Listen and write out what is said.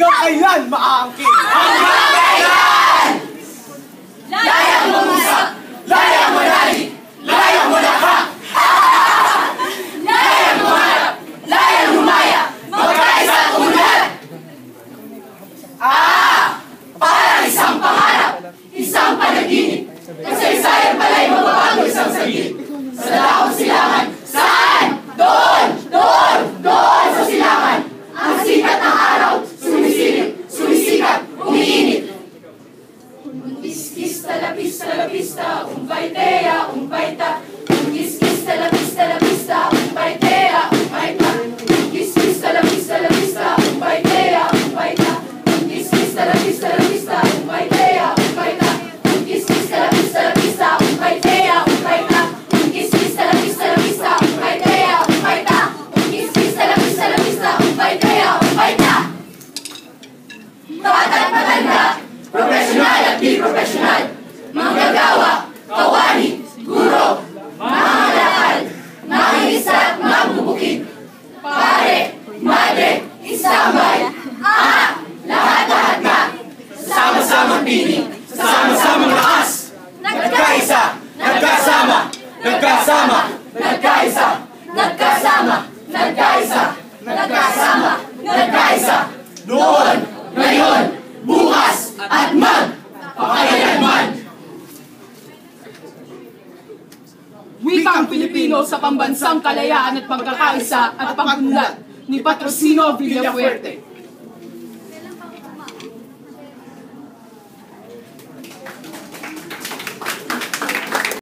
Hanggang kailan maaangkin? Hanggang kailan? Layang mangusap, layang manali, layang malakha. Layang humarap, layang humaya, magkaisa at umunlad. Parang isang pangarap, isang panaginip. Kasaysayan pala'y magbabago isang saglit. Sa laong silangan, saan? Doon! Doon! Doon sa silangan! Ang sikat ng araw, sumisilip, sumisikat, umiinit. Unkis-kis talapista, umpaytea, umpayta. Unkis-kis talapista, umpaytea, umpayta. Unkis-kis talapista, umpaytea, umpayta. Unkis-kis talapista, umpaytea, umpayta. Unkis-kis talapista, umpaytea, umpayta. Unkis-kis talapista, umpaytea, umpayta. Unkis-kis talapista, umpaytea, umpayta. Bata't matanda, profesional at di profesional, manggagawa, kawani, guro, mga lakal, nangingisa at mabubukid, pare, madre, isambay, lahat-lahat na, sama-samang piling, sama-samang lakas, nagkaisa, nagkasama, nagkasama, nagkaisa, nagkasama, nagkaisa, nagkasama, nagkaisa, noon, ngayon, bukas, at magpakailanman. Wikang Pilipino sa pambansang kalayaan at pagkakaisa at pag-unlad ni Patrocinio Villafuerte.